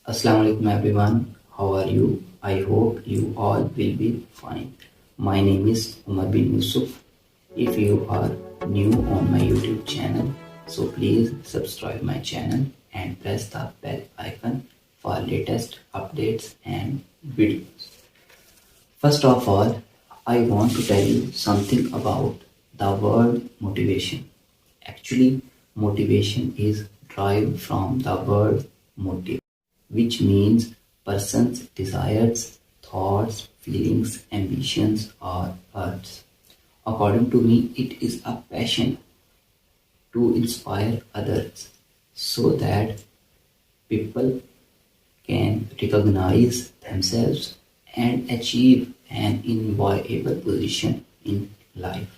Assalamu alaikum everyone. How are you? I hope you all will be fine. My name is Umar bin Yusuf. If you are new on my YouTube channel, so please subscribe my channel and press the bell icon for latest updates and videos. First of all, I want to tell you something about the word motivation. Actually, motivation is derived from the word motive, which means person's desires, thoughts, feelings, ambitions, or urges. According to me, it is a passion to inspire others so that people can recognize themselves and achieve an enviable position in life.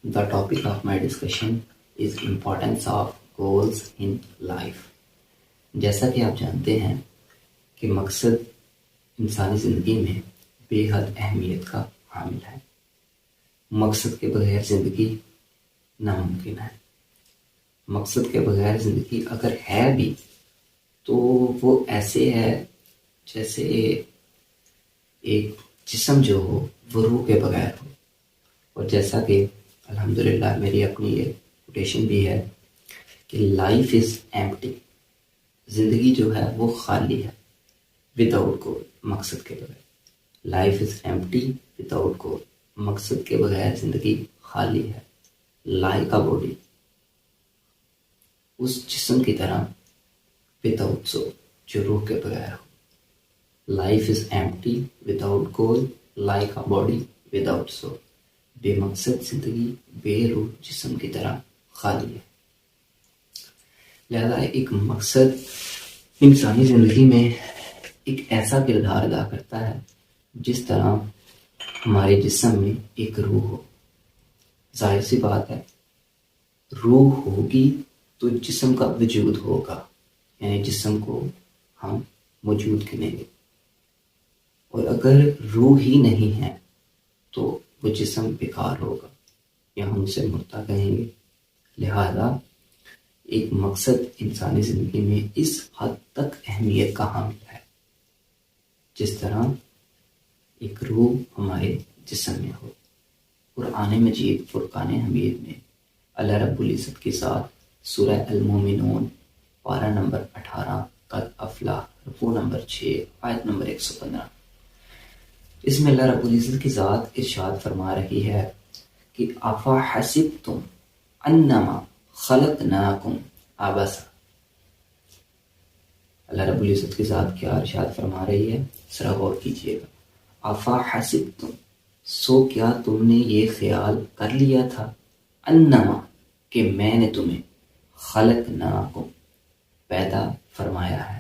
The topic of my discussion is importance of goals in life. جیسا کہ آپ جانتے ہیں کہ مقصد انسانی زندگی میں بے حد اہمیت کا حامل ہے. مقصد کے بغیر زندگی ناممکن ہے. مقصد کے بغیر زندگی اگر ہے بھی تو وہ ایسے ہے جیسے ایک جسم جو ہو وہ روح کے بغیر ہو. اور جیسا کہ الحمدللہ میری اپنی یہ کوٹیشن بھی ہے کہ لائف از ایمپٹی، زندگی جو ہے وہ خالی ہے وداؤٹ گول، مقصد کے بغیر. لائف از ایمپٹی وداؤٹ گول، مقصد کے بغیر زندگی خالی ہے. لائک اے باڈی، اس جسم کی طرح وداؤٹ سول، جو روح کے بغیر ہو. Life is empty without goal like a body without soul. بے مقصد زندگی بے روح جسم کی طرح خالی ہے. لہذا ایک مقصد انسانی زندگی میں ایک ایسا کردار ادا کرتا ہے جس طرح ہمارے جسم میں ایک روح ہو. ظاہر سی بات ہے، روح ہوگی تو جسم کا وجود ہوگا، یعنی جسم کو ہم موجود گنیں گے. اور اگر روح ہی نہیں ہے تو وہ جسم بیکار ہوگا یا ہم اسے مردہ کہیں گے. لہذا ایک مقصد انسانی زندگی میں اس حد تک اہمیت کا حامل ہے جس طرح ایک روح ہمارے جسم میں ہو. قرآن مجید فرقان حمید میں اللہ رب العزت کے ساتھ سورہ المومنون پارہ نمبر 18 قد افلاح رکوع نمبر 6 آیت نمبر 115، اس میں اللہ رب العزت کی ذات ارشاد فرما رہی ہے کہ افا حسبتم انما خلقناکم عبثا. اللہ رب العزت کی ذات کیا ارشاد فرما رہی ہے، ذرا غور کیجیے گا. افا حسبتم، سو کیا تم نے یہ خیال کر لیا تھا، انما، کہ میں نے تمہیں، خلقناکم، پیدا فرمایا ہے،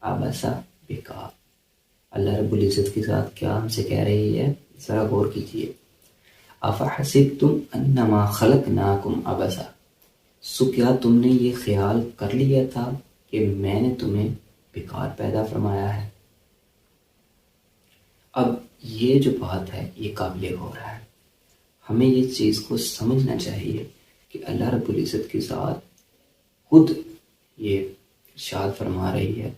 عبثا، بیکار. اللہ رب العزت کی ذات کیا ہم سے کہہ رہی ہے، ذرا غور کیجیے. افحسبتم انما خلقناکم عبثا، سو کیا تم نے یہ خیال کر لیا تھا کہ میں نے تمہیں بیکار پیدا فرمایا ہے. اب یہ جو بات ہے یہ قابل غور ہے. ہمیں یہ چیز کو سمجھنا چاہیے کہ اللہ رب العزت کی ذات خود یہ ارشاد فرما رہی ہے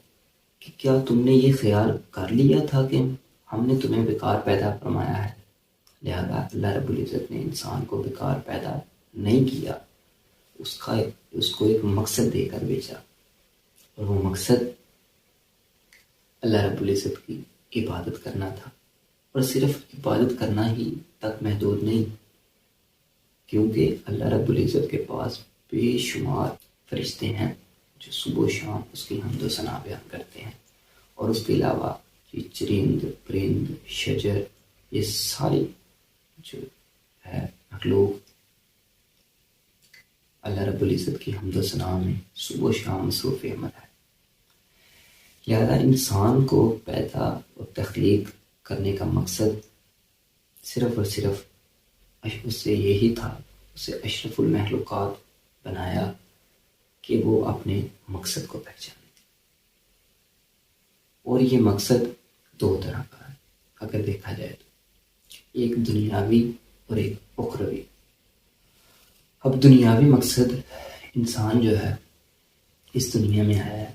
کہ کیا تم نے یہ خیال کر لیا تھا کہ ہم نے تمہیں بیکار پیدا فرمایا ہے. لہذا اللہ رب العزت نے انسان کو بیکار پیدا نہیں کیا، اس کو ایک مقصد دے کر بھیجا. اور وہ مقصد اللہ رب العزت کی عبادت کرنا تھا. اور صرف عبادت کرنا ہی تک محدود نہیں، کیونکہ اللہ رب العزت کے پاس بے شمار فرشتے ہیں جو صبح و شام اس کی حمد و ثنا بیان کرتے ہیں. اور اس کے علاوہ یہ چرند، پرند، شجر، یہ ساری جو ہے مخلوق اللہ رب العزت کی حمد و ثنا میں صبح و شام مصروف عمل ہے. لہذا انسان کو پیدا اور تخلیق کرنے کا مقصد صرف اور صرف اس سے یہی تھا، اسے اشرف المخلوقات بنایا کہ وہ اپنے مقصد کو پہچانے. اور یہ مقصد دو طرح کا ہے اگر دیکھا جائے تو، ایک دنیاوی اور ایک اخروی. اب دنیاوی مقصد انسان جو ہے اس دنیا میں آیا ہے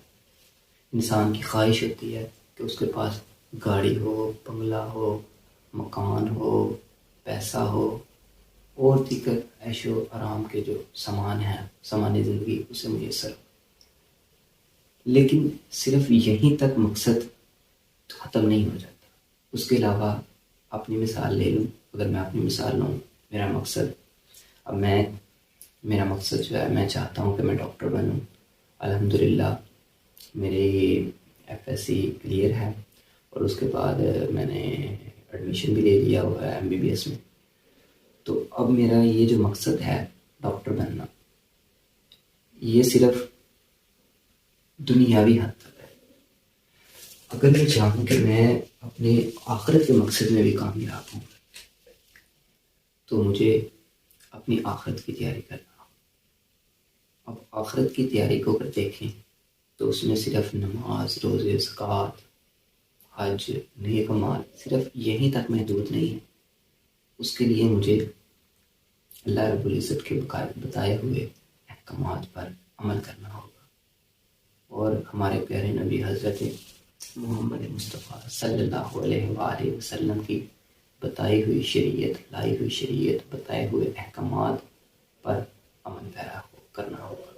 انسان کی خواہش ہوتی ہے کہ اس کے پاس گاڑی ہو، بنگلہ ہو، مکان ہو، پیسہ ہو، اور دیگر عیش و آرام کے جو سامان ہیں، سامان زندگی، اسے میسر ہو۔ لیکن صرف یہیں تک مقصد ختم نہیں ہو جاتا، اس کے علاوہ اپنی مثال لے لوں، اگر میں اپنی مثال لوں، میرا مقصد، میرا مقصد جو ہے، میں چاہتا ہوں کہ میں ڈاکٹر بنوں۔ الحمدللہ میری FSc کلیئر ہے، اور اس کے بعد میں نے ایڈمیشن بھی لے لیا ہوا ہے MBBS میں۔ تو اب میرا یہ جو مقصد ہے ڈاکٹر بننا، یہ صرف دنیاوی حد تک ہے۔ اگر میں چاہوں کہ میں اپنے آخرت کے مقصد میں بھی کامیاب ہوں، تو مجھے اپنی آخرت کی تیاری کرنا ہو۔ اب آخرت کی تیاری کو اگر دیکھیں تو اس میں صرف نماز، روزے، زکوٰۃ، حج، نیک اعمال صرف یہیں تک محدود نہیں ہے۔ اس کے لیے مجھے اللہ رب العزت کے بتائے ہوئے احکامات پر عمل کرنا ہوگا، اور ہمارے پیارے نبی حضرت محمد مصطفیٰ صلی اللہ علیہ وآلہ وسلم کی بتائی ہوئی شریعت، لائی ہوئی شریعت، بتائے ہوئے احکامات پر عمل پیرا کرنا ہوگا۔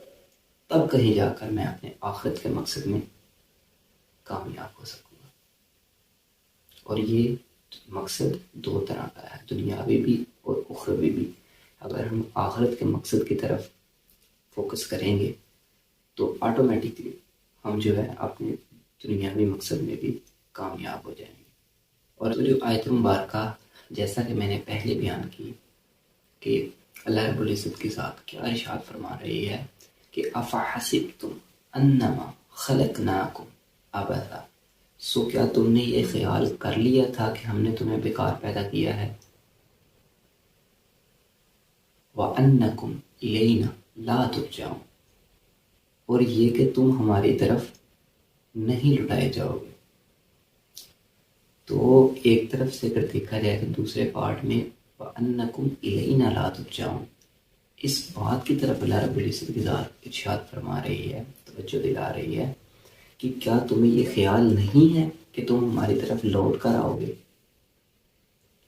تب کہیں جا کر میں اپنے آخرت کے مقصد میں کامیاب ہو سکوں گا۔ اور یہ مقصد دو طرح کا ہے، دنیاوی بھی اور اخروی بھی۔ اگر ہم آخرت کے مقصد کی طرف فوکس کریں گے تو آٹومیٹکلی ہم جو ہے اپنے دنیاوی مقصد میں بھی کامیاب ہو جائیں گے۔ اور جو آیت مبارکہ، جیسا کہ میں نے پہلے بیان کی کہ اللہ رب العزت کی ذات کیا ارشاد فرما رہی ہے کہ افحسبتم انما خلقناکم عبثا، سو کیا تم نے یہ خیال کر لیا تھا کہ ہم نے تمہیں بیکار پیدا کیا ہے؟ وَأَنَّكُمْ إِلَيْنَا لَا تُرْجَعُونَ، اور یہ کہ تم ہماری طرف نہیں لٹائے جاؤ گے۔ تو ایک طرف سے اگر دیکھا جائے تو دوسرے پارٹ میں وَأَنَّكُمْ إِلَيْنَا لَا تُرْجَعُونَ، اس بات کی طرف اللہ رب العزت کی ذات ارشاد فرما رہی ہے، توجہ دلا رہی ہے کہ کیا تمہیں یہ خیال نہیں ہے کہ تم ہماری طرف لوٹ کر آؤ گے؟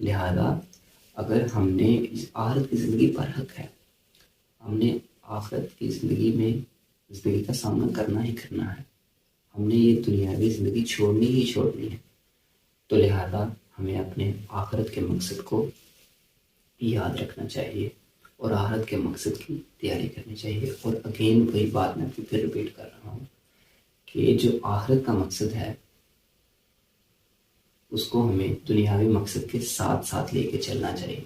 لہذا اگر ہم نے اس آخرت کی زندگی پر حق ہے، ہم نے آخرت کی زندگی میں زندگی کا سامنا کرنا ہی کرنا ہے، ہم نے یہ دنیاوی زندگی چھوڑنی ہی چھوڑنی ہے، تو لہذا ہمیں اپنے آخرت کے مقصد کو یاد رکھنا چاہیے اور آخرت کے مقصد کی تیاری کرنی چاہیے۔ اور اگین وہی بات میں پھر ریپیٹ کر رہا ہوں کہ جو آخرت کا مقصد ہے اس کو ہمیں دنیاوی مقصد کے ساتھ ساتھ لے کے چلنا چاہیے،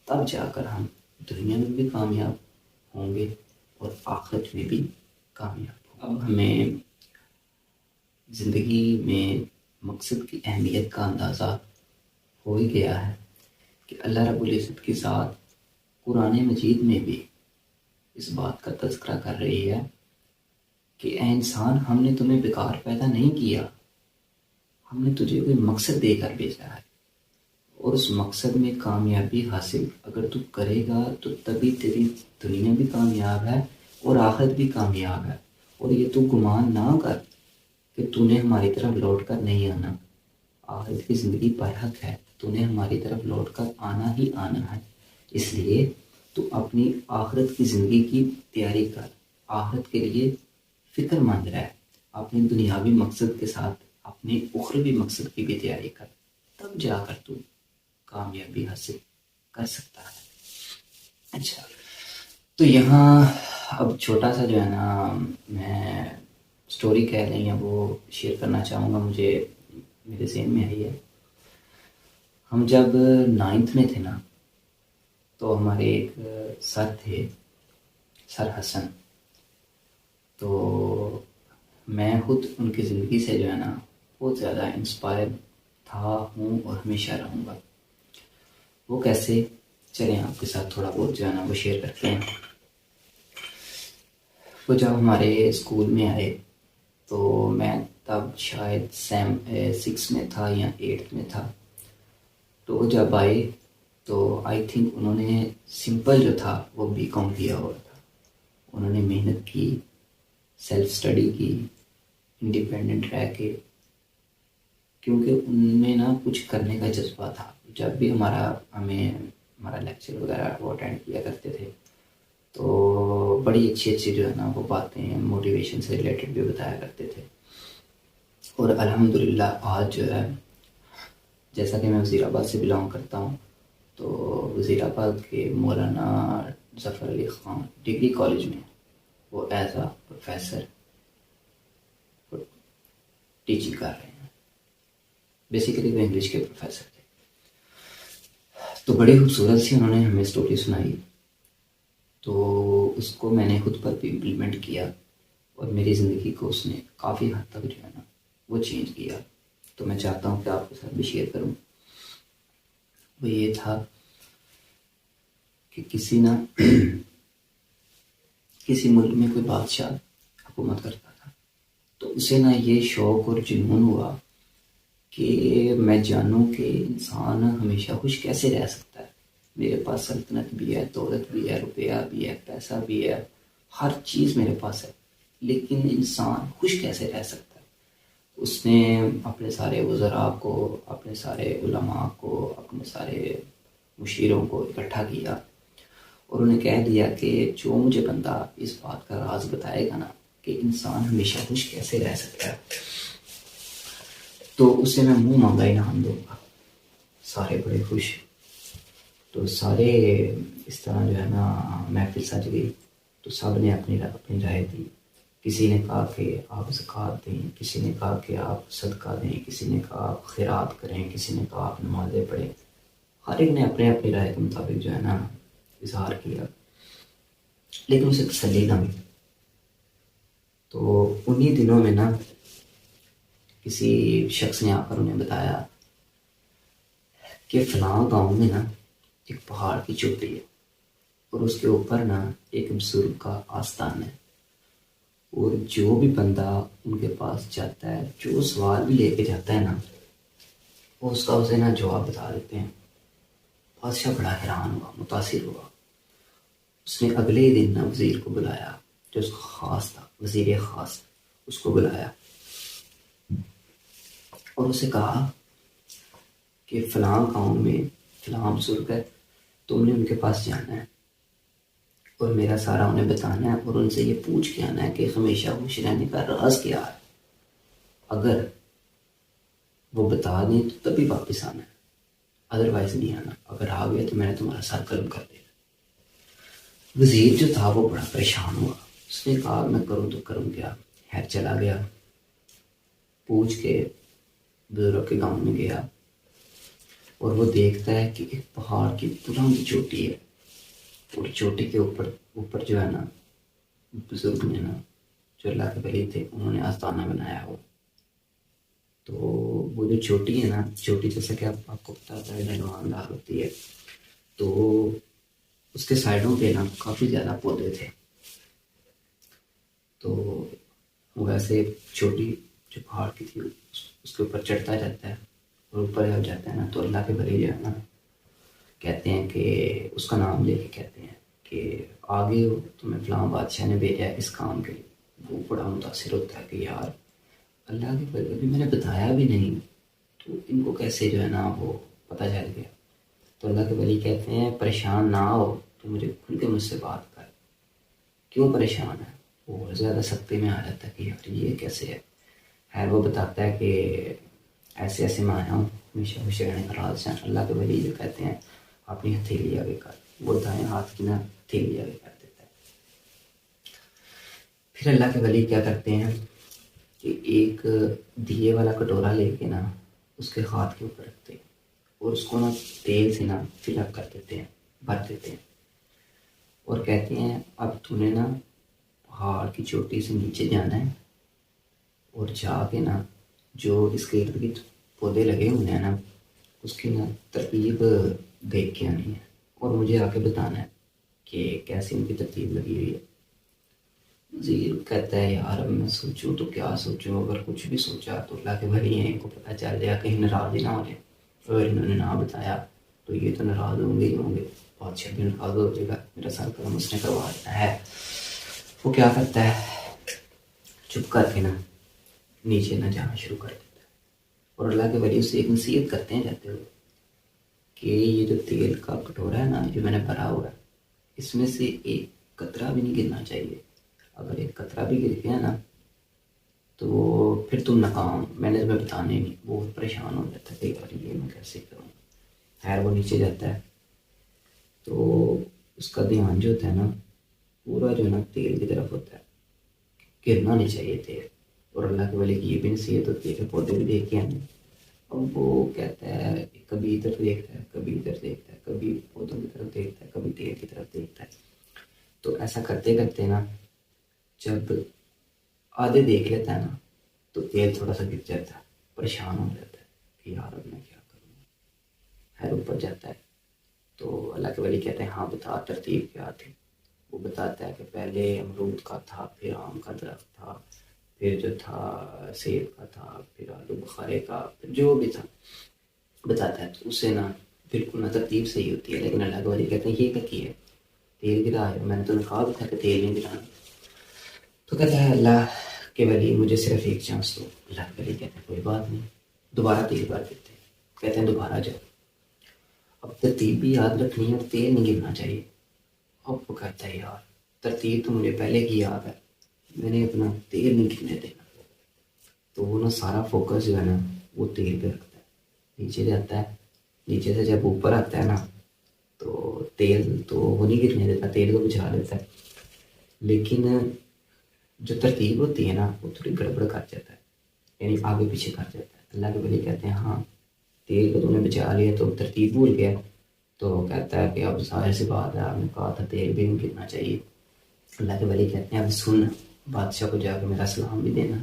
تب جا کر ہم دنیا میں بھی کامیاب ہوں گے اور آخرت میں بھی کامیاب ہوں گے۔ اب ہمیں زندگی میں مقصد کی اہمیت کا اندازہ ہو ہی گیا ہے کہ اللہ رب العزت کی ذات قرآن مجید میں بھی اس بات کا تذکرہ کر رہی ہے کہ اے انسان، ہم نے تمہیں بیکار پیدا نہیں کیا، ہم نے تجھے کوئی مقصد دے کر بھیجا ہے، اور اس مقصد میں کامیابی حاصل اگر تو کرے گا تو تبھی تیری دنیا بھی کامیاب ہے اور آخرت بھی کامیاب ہے۔ اور یہ تو گمان نہ کر کہ تو نے ہماری طرف لوٹ کر نہیں آنا، آخرت کی زندگی پر حق ہے، تو نے ہماری طرف لوٹ کر آنا ہی آنا ہے۔ اس لیے تو اپنی آخرت کی زندگی کی تیاری کر، آخرت کے لیے فکر مند رہ، اپنے دنیاوی مقصد کے ساتھ اپنے اخروی مقصد کی بھی تیاری کر، تب جا کر تو کامیابی حاصل کر سکتا ہے۔ اچھا، تو یہاں اب چھوٹا سا جو ہے نا، میں سٹوری کہہ لیں یا وہ شیئر کرنا چاہوں گا، مجھے میرے ذہن میں آئی ہے۔ ہم جب 9th میں تھے نا، تو ہمارے ایک سر تھے، سر حسن، تو میں خود ان کی زندگی سے جو ہے نا بہت زیادہ انسپائر تھا، ہوں اور ہمیشہ رہوں گا۔ وہ کیسے، چلیں آپ کے ساتھ تھوڑا بہت جو ہے نا وہ شیئر کرتے ہیں۔ وہ جب ہمارے اسکول میں آئے تو میں تب شاید 6 میں تھا یا 8 میں تھا، تو وہ جب آئے تو آئی تھنک انہوں نے سمپل جو تھا وہ BCom کیا ہوا تھا۔ انہوں نے محنت کی، سیلف اسٹڈی کی، انڈیپینڈنٹ رہ کے، کیونکہ ان میں نا کچھ کرنے کا جذبہ تھا. جب بھی ہمارا لیکچر وغیرہ وہ اٹینڈ کیا کرتے تھے تو بڑی اچھی جو ہے نا وہ باتیں موٹیویشن سے ریلیٹڈ بھی بتایا کرتے تھے. اور الحمدللہ آج جو ہے، جیسا کہ میں وزیر آباد سے بلانگ کرتا ہوں، تو وزیر آباد کے مولانا ظفر علی خان ڈگری کالج میں وہ ایز اے پروفیسر ٹیچنگ کر رہے ہیں. بیسیکلی وہ انگلش کے پروفیسر تھے. تو بڑی خوبصورت سی انہوں نے ہمیں اسٹوری سنائی، تو اس کو میں نے خود پر بھی امپلیمنٹ کیا اور میری زندگی کو اس نے کافی حد تک جو ہے نا وہ چینج کیا. تو میں چاہتا ہوں کہ آپ کے ساتھ بھی شیئر کروں. وہ یہ تھا کہ کسی ملک میں کوئی بادشاہ حکومت کرتا تھا، تو اسے نا یہ شوق اور جنون ہوا کہ میں جانوں کہ انسان ہمیشہ خوش کیسے رہ سکتا ہے. میرے پاس سلطنت بھی ہے، دولت بھی ہے، روپیہ بھی ہے، پیسہ بھی ہے، ہر چیز میرے پاس ہے، لیکن انسان خوش کیسے رہ سکتا ہے. اس نے اپنے سارے وزراء کو، اپنے سارے علماء کو، اپنے سارے مشیروں کو اکٹھا کیا اور انہیں کہہ دیا کہ جو مجھے بندہ اس بات کا راز بتائے گا نا کہ انسان ہمیشہ خوش کیسے رہ سکتا ہے، تو اسے میں منہ مانگا انعام دوں گا. سارے بڑے خوش. تو سارے اس طرح جو ہے نا محفل سج گئی. تو سب نے اپنی رائے دی. کسی نے کہا کہ آپ زکوٰۃ دیں، کسی نے کہا کہ آپ صدقہ دیں، کسی نے کہا آپ خیرات کریں، کسی نے کہا آپ نمازیں پڑھیں. ہر ایک نے اپنی رائے کے مطابق جو ہے نا اظہار کیا، لیکن اسے تسلی نہ ملی. تو انہی دنوں میں نا کسی شخص نے آ کر انہیں بتایا کہ فلاں گاؤں میں نا ایک پہاڑ کی چوٹی ہے اور اس کے اوپر نا ایک بزرگ کا آستان ہے، اور جو بھی بندہ ان کے پاس جاتا ہے، جو سوال بھی لے کے جاتا ہے نا، وہ اس کا اسے نا جواب بتا دیتے ہیں. بادشاہ بڑا حیران ہوا، متاثر ہوا. اس نے اگلے ہی دن نا وزیر کو بلایا، جو اس کا خاص تھا، وزیر خاص، اس کو بلایا اور اسے کہا کہ فلاں گاؤں میں فلاں بزرگ ہے، تم نے ان کے پاس جانا ہے اور میرا سارا انہیں بتانا ہے اور ان سے یہ پوچھ کے آنا ہے کہ ہمیشہ خوش رہنے کا راز کیا ہے. اگر وہ بتا دیں تو تبھی واپس آنا ہے، ادروائز نہیں آنا. اگر آ گیا تو میں نے تمہارا سر قلم کر دینا. وزیر جو تھا وہ بڑا پریشان ہوا. اس نے کہا میں کروں تو کروں کیا. خیر چلا گیا، پوچھ کے بزرگ کے گاؤں میں گیا اور وہ دیکھتا ہے کہ ایک پہاڑ کی بلند چوٹی ہے، اور چوٹی کے اوپر جو ہے نا بزرگ نے نا، جو اللہ کے ولی تھے، انہوں نے آستانہ بنایا ہو. تو وہ جو چوٹی ہے نا، چوٹی جیسا کہ آپ کو پتا ہے ننوان ہوتی ہے، تو اس کے سائڈوں پہ نا کافی زیادہ پودے تھے. تو وہ ایسے چھوٹی جو پہاڑ کی تھی اس کے اوپر چڑھتا جاتا ہے اور اوپر جب جاتا ہے نا تو اللہ کے ولی جو ہے نا کہتے ہیں کہ اس کا نام لے کے کہتے ہیں کہ آگے تمہیں فلاں بادشاہ نے بھیجا ہے اس کام کے لیے. وہ بڑا متاثر ہوتا ہے کہ یار اللہ کے ولی ابھی میں نے بتایا بھی نہیں تو ان کو کیسے جو ہے نا وہ پتہ چل گیا. تو اللہ کے ولی کہتے ہیں پریشان نہ ہو، تو مجھے کھل کے مجھ سے بات کر. کیوں پریشان ہے؟ وہ اور زیادہ سختی میں آ جاتا ہے کہ یار یہ کیسے ہے. خیر وہ بتاتا ہے کہ ایسے ایسے میں آیا ہوں، ہمیشہ خوش رہنے کا راز ہے. اللہ کے ولی جو کہتے ہیں اپنی ہتھیلی آگے کر، وہ دائیں ہاتھ کی نا ہتھیلی آگے کر دیتا ہے. پھر اللہ کے ولی کیا کرتے ہیں کہ ایک دیے والا کٹورا لے کے نا اس کے ہاتھ کے اوپر رکھتے ہیں اور اس کو نا تیل سے نا فل اپ کر دیتے ہیں، بھر دیتے ہیں، اور کہتے ہیں اب تو نے نا پہاڑ کی چوٹی سے نیچے جانا ہے اور جا کے نا جو اس کے ارد گرد پودے لگے ہوئے ہیں نا اس کی نا ترتیب دیکھ کے آنی ہے اور مجھے آ کے بتانا ہے کہ کیسے ان کی ترتیب لگی ہوئی ہے. وزیر کہتا ہے یار اب میں سوچوں تو کیا سوچوں، اگر کچھ بھی سوچا تو اللہ کے ولی ہیں، ان کو پتہ چل جائے کہیں ناراض ہی نہ ہو جائے. اگر انہوں نے نہ بتایا تو یہ تو ناراض ہوں گے ہی ہوں گے، بادشاہ بھی ناراض ہو جائے گا، میرا سر قلم اس نے کروا دینا ہے. وہ کیا کرتا ہے، چپ کر کے نا نیچے نہ جانا شروع کر دیتا ہے. اور اللہ کے ولی سے ایک نصیحت کرتے ہیں جاتے ہوئے کہ یہ جو تیل کا کٹورا ہے نا جو میں نے بھرا ہوا ہے اس میں سے ایک قطرہ بھی نہیں گرنا چاہیے. اگر ایک قطرہ بھی گر گیا نا تو پھر تم ناکام. میں نے تمہیں بتانے نہیں, بہت پریشان ہو جاتا ہے کئی بار یہ میں کیسے کروں. خیر وہ نیچے جاتا ہے تو اس کا دھیان جو ہوتا ہے نا پورا جو ہے نا تیل کی طرف ہوتا ہے, گرنا نہیں چاہیے تیل. اور اللہ کے ولی کی یہ بھی نصیحت ہوتی ہے کہ پودے بھی دیکھ کے آنے. اب وہ کہتا ہے کبھی ادھر دیکھتا ہے, کبھی ادھر دیکھتا ہے, کبھی پودوں کی طرف دیکھتا ہے, کبھی تیل کی طرف دیکھتا ہے. تو ایسا کرتے کرتے نا جب آدھے دیکھ لیتا ہے نا تو تیل تھوڑا سا گر جاتا ہے, پریشان ہو جاتا ہے کہ یار اب میں کیا کروں. خیر اوپر جاتا ہے تو اللہ کے ولی کہتے ہیں ہاں بتا ترتیب کیا تھی. وہ بتاتا ہے کہ پہلے امرود کا تھا, پھر آم کا درخت تھا, پھر جو تھا سیب کا تھا, پھر آلو بخارے کا, پھر جو بھی تھا بتاتا ہے. تو اس سے نا بالکل نا ترتیب صحیح ہوتی ہے. لیکن اللہ کے ولی کہتے ہیں یہ کیا کیا ہے, تیل گرا ہے, میں نے تو کہا بھی تھا کہ تیل نہیں گرانا. تو کہتا ہے اللہ کہ ولی مجھے صرف ایک چانس دو. اللہ کے ولی کہتے ہیں کوئی بات نہیں, دوبارہ تیل بھر دیتے ہیں. کہتے ہیں دوبارہ جاؤ. اب ترتیب بھی یاد رکھنی ہے اور تیل نہیں گرنا چاہیے. اب وہ کہتا ہے یار ترتیب تو مجھے پہلے کی یاد ہے, میں نے اپنا تیل نہیں گرنے دینا. تو وہ نا سارا فوکس جو ہے نا وہ تیل پہ رکھتا ہے. نیچے جاتا ہے, نیچے سے جب اوپر آتا ہے نا تو تیل تو وہ نہیں گرنے دیتا, تیل کو بچھا دیتا ہے. لیکن جو ترتیب ہوتی ہے نا وہ تھوڑی گڑبڑ کر جاتا ہے, یعنی آگے پیچھے کر جاتا ہے. اللہ کے ولی کہتے ہیں ہاں تیل کو تم نے بچا لیا تو ترتیب بھول گیا. تو کہتا ہے کہ اب ظاہر سی بات ہے, آپ نے کہا تھا تیل بھی نہیں گرنا چاہیے. اللہ کے ولی کہتے ہیں اب سن, بادشاہ کو جا کے میرا سلام بھی دینا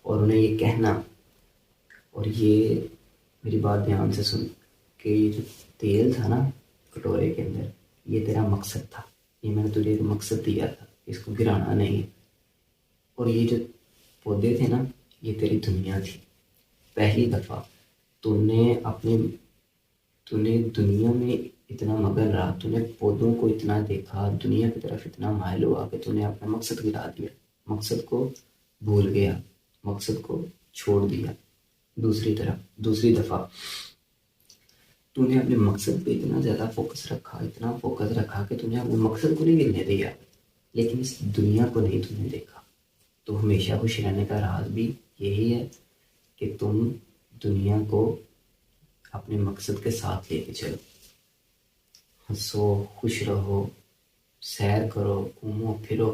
اور انہیں یہ کہنا, اور یہ میری بات دھیان سے سن, کہ یہ جو تیل تھا نا کٹورے کے اندر یہ تیرا مقصد تھا, یہ میں نے تجھے ایک مقصد دیا تھا, اس کو گرانا نہیں. اور یہ جو پودے تھے نا یہ تیری دنیا تھی. پہلی دفعہ تو نے دنیا میں اتنا مگن رہا, تو نے پودوں کو اتنا دیکھا, دنیا کی طرف اتنا مائل ہوا کہ تو نے اپنا مقصد گرا دیا, مقصد کو بھول گیا, مقصد کو چھوڑ دیا. دوسری دفعہ تو نے اپنے مقصد پہ اتنا زیادہ فوکس رکھا کہ تو نے اپنے مقصد کو نہیں گرنے دیا, لیکن اس دنیا کو نہیں تم نے دیکھا. تو ہمیشہ خوش رہنے کا راز بھی یہی ہے کہ تم دنیا کو اپنے مقصد کے ساتھ لے کے چلو, ہنسو, خوش رہو, سیر کرو, گھومو پھرو,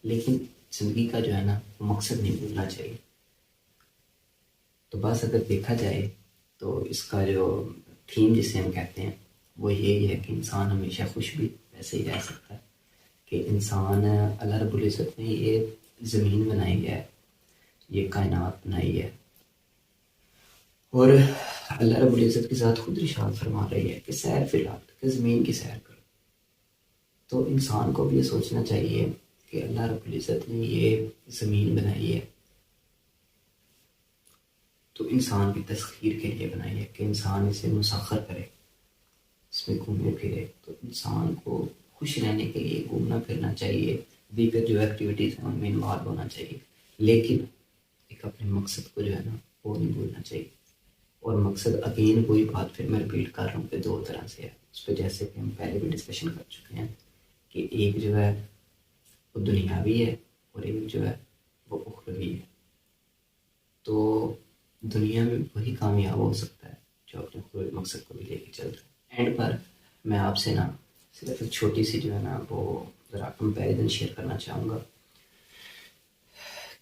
لیکن زندگی کا جو ہے نا وہ مقصد نہیں بھولنا چاہیے. تو بس اگر دیکھا جائے تو اس کا جو تھیم جسے ہم کہتے ہیں وہ یہی ہے کہ انسان ہمیشہ خوش بھی ویسے ہی رہ سکتا ہے. کہ انسان اللہ رب العزت نے یہ زمین بنائی ہے, یہ کائنات بنائی ہے, اور اللہ رب العزت کے ساتھ خود ارشاد فرما رہی ہے کہ سیر فی الحال کہ زمین کی سیر کرو. تو انسان کو بھی یہ سوچنا چاہیے کہ اللہ رب العزت نے یہ زمین بنائی ہے تو انسان کی تسخیر کے لیے بنائی ہے, کہ انسان اسے مسخر کرے, اس میں گھومے پھرے. تو انسان کو خوش رہنے کے لیے گھومنا پھرنا چاہیے, دیگر جو ایکٹیویٹیز ہیں ان میں انوالو ہونا چاہیے, لیکن ایک اپنے مقصد کو جو ہے نا وہ نہیں بھولنا چاہیے. اور مقصد اگین کوئی بات پھر میں ریپیٹ کر رہا ہوں کہ دو طرح سے ہے. اس پہ جیسے کہ ہم پہلے بھی ڈسکشن کر چکے ہیں کہ ایک جو ہے وہ دنیاوی ہے اور ایک جو ہے وہ اخروی ہے. تو دنیا میں وہی کامیاب ہو سکتا ہے جو اپنے اخروی مقصد کو بھی لے کے چل رہا ہے. اینڈ پر میں آپ سے نا صرف ایک چھوٹی سی جو ہے نا وہ ذرا کمپیریزن شیئر کرنا چاہوں گا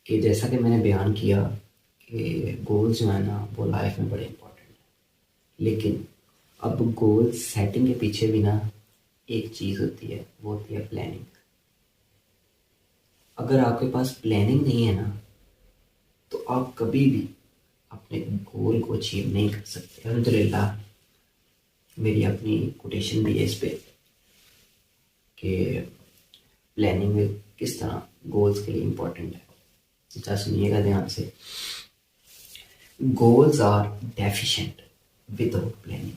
کہ جیسا کہ میں نے بیان کیا کہ گولز جو ہے نا وہ لائف میں بڑے امپورٹنٹ ہیں, لیکن اب گول سیٹنگ کے پیچھے بھی نا ایک چیز ہوتی ہے, وہ ہوتی ہے پلاننگ. اگر آپ کے پاس پلاننگ نہیں ہے نا تو آپ کبھی بھی اپنے گول کو اچیو نہیں کر سکتے. الحمدللہ میری اپنی کوٹیشن بھی ہے اس پہ کہ پلاننگ میں کس طرح گولز کے لیے امپورٹنٹ ہے. اچھا سنیے گا دھیان سے. Goals are deficient without planning.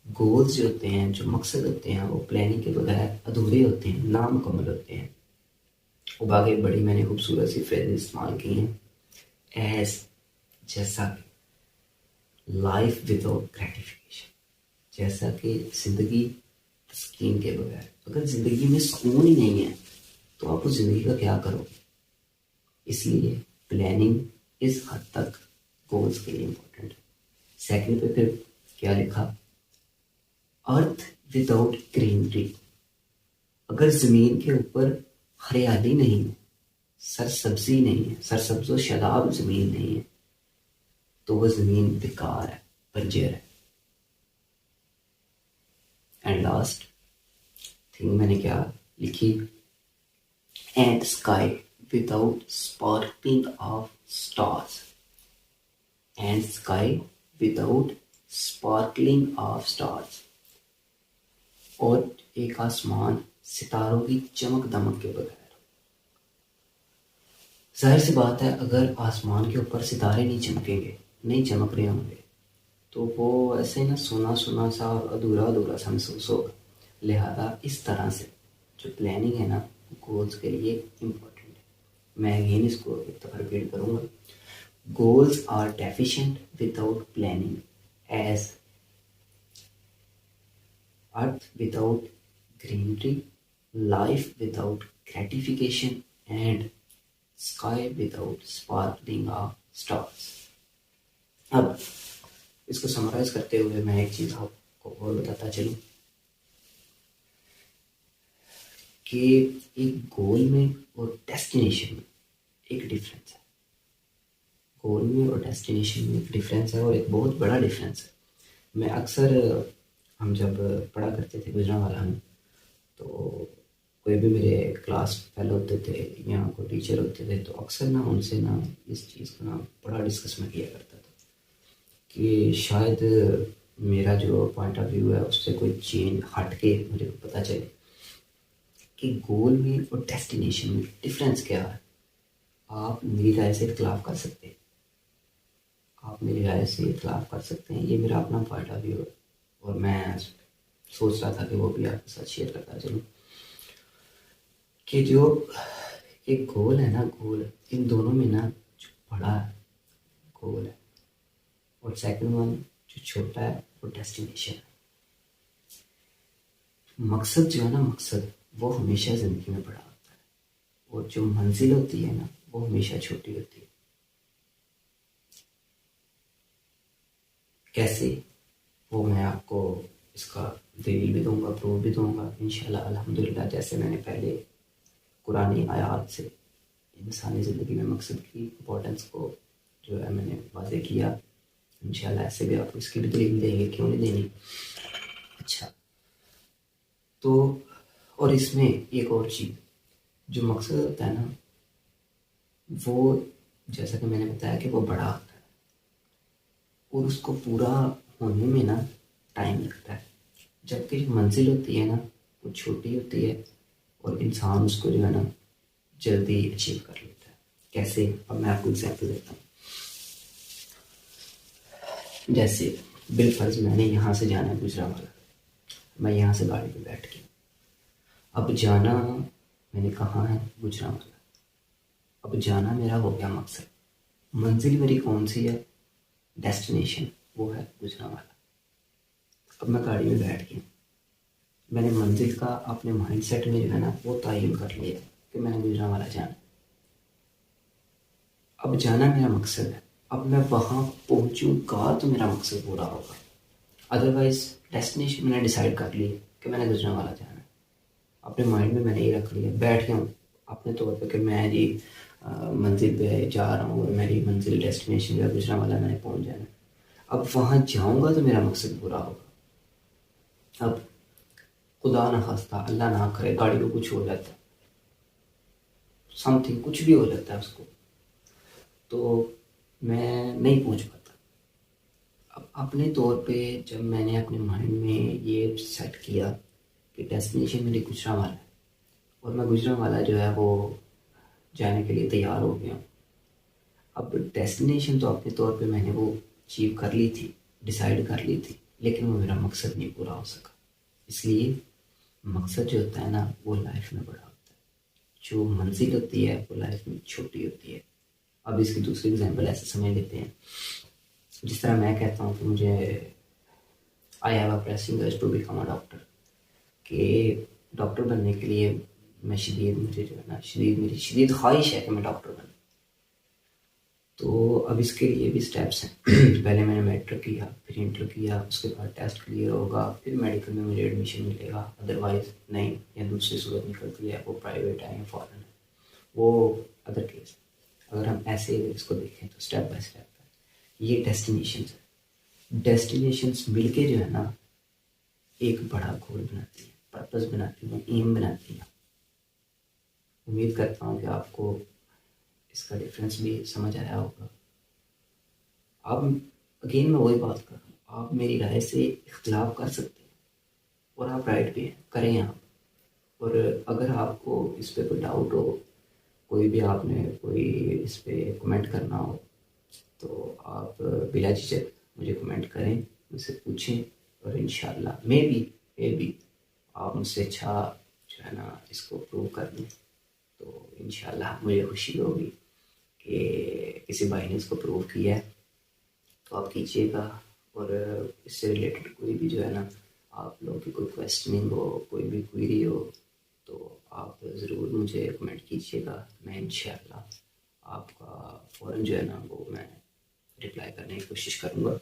Goals جو ہوتے ہیں, جو مقصد ہوتے ہیں, وہ پلاننگ کے بغیر ادھورے ہوتے ہیں, نامکمل ہوتے ہیں. وہ باقی بڑی میں نے خوبصورت سی فریز استعمال کی ہیں, ایز جیسا کہ لائف وداؤٹ گریٹیفیکیشن، جیسا کہ زندگی تسکین کے بغیر. اگر زندگی میں سکون ہی نہیں ہے تو آپ اس زندگی کا کیا کرو گے؟ اس لیے پلاننگ اس حد تک گولز کے لیے امپورٹنٹ ہے. سیکنڈ پہ پھر کیا لکھا؟ ارتھ وداؤٹ گرینری. اگر زمین کے اوپر ہریالی نہیں ہے، سرسبزی نہیں ہے، سرسبز و شاداب زمین نہیں ہے، تو وہ زمین بیکار ہے، بنجر ہے. اینڈ لاسٹ تھنگ میں نے کیا لکھی؟ And sky without sparkling of stars. And sky without sparkling of stars. اور ایک آسمان ستاروں کی چمک دمک کے بغیر. ظاہر سی بات ہے اگر آسمان کے اوپر ستارے نہیں چمکیں گے، نہیں چمک رہے ہوں گے، تو وہ ایسے نا سونا سونا سا ادھورا ادھورا سا محسوس ہوگا. لہذا اس طرح سے جو پلاننگ ہے نا گولز کے لیے امپورٹنٹ ہے. میں اگین اس کو ایک دفعہ ریپیٹ کروں گا. Goals are deficient without planning as earth without greenery, life without gratification and sky without sparkling of stars. اب اس کو سمرائز کرتے ہوئے میں ایک چیز آپ کو اور بتاتا چلوں کہ ایک گول میں اور ڈیسٹینیشن میں ایک ڈفرینس ہے. گول میں اور ڈیسٹینیشن میں ایک ڈفرینس ہے، اور ایک بہت بڑا ڈفرینس ہے. میں اکثر ہم جب پڑھا کرتے تھے گوجرانوالا میں، تو کوئی بھی میرے کلاس فیلو ہوتے تھے یا کوئی ٹیچر ہوتے تھے، تو اکثر نا ان سے نا اس چیز کو نا بڑا ڈسکس میں کیا کرتا تھا کہ شاید میرا جو پوائنٹ آف ویو ہے اس سے کوئی چینج ہٹ کے مجھے پتہ چلے کہ گول میں اور ڈیسٹینیشن میں ڈفرینس کیا ہے. آپ میری رائے سے اختلاف کر سکتے ہیں، آپ میری رائے سے اختلاف کر سکتے ہیں، یہ میرا اپنا پوائنٹ آف ویو ہے، اور میں سوچ رہا تھا کہ وہ بھی آپ کے ساتھ شیئر کرتا چلوں کہ جو ایک گول ہے نا، گول ان دونوں میں نا جو بڑا گول ہے اور سیکنڈ ون جو چھوٹا ہے وہ ڈیسٹینیشن ہے. مقصد جو ہے نا، مقصد وہ ہمیشہ زندگی میں بڑا ہوتا ہے، اور جو منزل ہوتی ہے نا وہ ہمیشہ چھوٹی ہوتی ہے. کیسے؟ وہ میں آپ کو اس کا دلیل بھی دوں گا، پروف بھی دوں گا انشاءاللہ الحمدللہ. جیسے میں نے پہلے قرآنی آیات سے انسانی زندگی میں مقصد کی امپورٹنس کو جو ہے میں نے واضح کیا، انشاءاللہ ایسے بھی آپ کو اس کی بھی دلیل دیں گے، کیوں نہیں دینی. اچھا، تو اور اس میں ایک اور چیز، جو مقصد ہوتا ہے نا وہ جیسا کہ میں نے بتایا کہ وہ بڑا ہوتا ہے، اور اس کو پورا ہونے میں نا ٹائم لگتا ہے، جبکہ جو منزل ہوتی ہے نا وہ چھوٹی ہوتی ہے اور انسان اس کو جو ہے نا جلدی اچیو کر لیتا ہے. کیسے؟ اب میں آپ کو ایگزامپل دیتا ہوں. جیسے بالفرض میں نے یہاں سے جانا ہے گوجرانوالا، میں یہاں سے گاڑی پہ بیٹھ کے، اب جانا میں نے کہاں ہے؟ گوجرانوالا. اب جانا میرا ہو گیا مقصد، منزل میری کون سی ہے؟ ڈیسٹینیشن وہ ہے گوجرانوالا. اب میں گاڑی میں بیٹھ گیا، میں نے منزل کا اپنے مائنڈ سیٹ میں جو ہے نا وہ تعین کر لیا کہ میں نے گوجرانوالا جانا. اب جانا میرا مقصد ہے، اب میں وہاں پہنچوں گا تو میرا مقصد پورا ہوگا. ادروائز ڈیسٹینیشن میں نے ڈیسائیڈ کر لی کہ میں نے گوجرانوالا جانا ہے، اپنے مائنڈ میں نے یہ رکھ لیا، بیٹھ گیا ہوں اپنے طور پہ کہ میں جی منزل پہ جا رہا ہوں، اور میری منزل ڈیسٹینیشن جو ہے گوجرانوالا میں نے پہنچ جانا ہے. اب وہاں جاؤں گا تو میرا مقصد پورا ہوگا. اب خدا نہ خواستہ، اللہ نہ کرے، گاڑی کو کچھ ہو جاتا ہے، سم تھنگ کچھ بھی ہو جاتا ہے اس کو، تو میں نہیں پہنچ پاتا. اب اپنے طور پہ جب میں نے اپنے مائنڈ میں یہ سیٹ کیا کہ ڈیسٹینیشن میری گوجرانوالا ہے، اور میں گوجرانوالا جو ہے وہ جانے کے لیے تیار ہو گیا ہوں. اب ڈیسٹینیشن تو اپنے طور پہ میں نے وہ اچیو کر لی تھی، ڈیسائیڈ کر لی تھی، لیکن وہ میرا مقصد نہیں پورا ہو سکا. اس لیے مقصد جو ہوتا ہے نا وہ لائف میں بڑا ہوتا ہے، جو منزل ہوتی ہے وہ لائف میں چھوٹی ہوتی ہے. اب اس کی دوسری ایگزامپل ایسے سمجھ لیتے ہیں، جس طرح میں کہتا ہوں کہ مجھے I have a pressing urge to become a doctor, کہ ڈاکٹر بننے کے لیے مجھے جو ہے نا میری شدید خواہش ہے کہ میں ڈاکٹر بنوں. تو اب اس کے لیے بھی اسٹیپس ہیں. پہلے میں نے میٹرک کیا، پھر انٹر کیا، اس کے بعد ٹیسٹ کلیئر ہوگا، پھر میڈیکل میں مجھے ایڈمیشن ملے گا. ادروائز نہیں، یا دوسری صورت نکلتی ہے، وہ پرائیویٹ ہے یا فارن ہے، وہ ادر کیس. اگر ہم ایسے اس کو دیکھیں تو اسٹیپ بائی اسٹیپ ہے. یہ ڈیسٹینیشنس ہے. ڈیسٹینیشنس مل کے جو ہے نا ایک بڑا گول بناتی ہیں، پرپس بناتی ہیں، ایم بناتی ہیں. امید کرتا ہوں کہ آپ کو اس کا ڈفرینس بھی سمجھ آیا ہوگا. آپ اگین میں وہی بات کر رہا ہوں، آپ میری رائے سے اختلاف کر سکتے ہیں اور آپ رائٹ بھی ہیں، کریں آپ. اور اگر آپ کو اس پہ کوئی ڈاؤٹ ہو، کوئی بھی آپ نے کوئی اس پہ کمنٹ کرنا ہو، تو آپ بلا جھجک مجھے کمنٹ کریں، مجھ سے پوچھیں، اور انشاءاللہ میں بھی آپ مجھ سے اچھا جو ہے نا اس کو پروو کر دیں، تو انشاءاللہ مجھے خوشی ہوگی کہ کسی بھائی نے اس کو پروو کیا ہے. تو آپ کیجیے گا. اور اس سے ریلیٹڈ کوئی بھی جو ہے نا آپ لوگوں کی کوئی کویسچننگ ہو، کوئی بھی کوئری ہو، تو آپ ضرور مجھے کمنٹ کیجیے گا. میں انشاءاللہ آپ کا فوراً جو ہے نا وہ میں رپلائی کرنے کی کوشش کروں گا.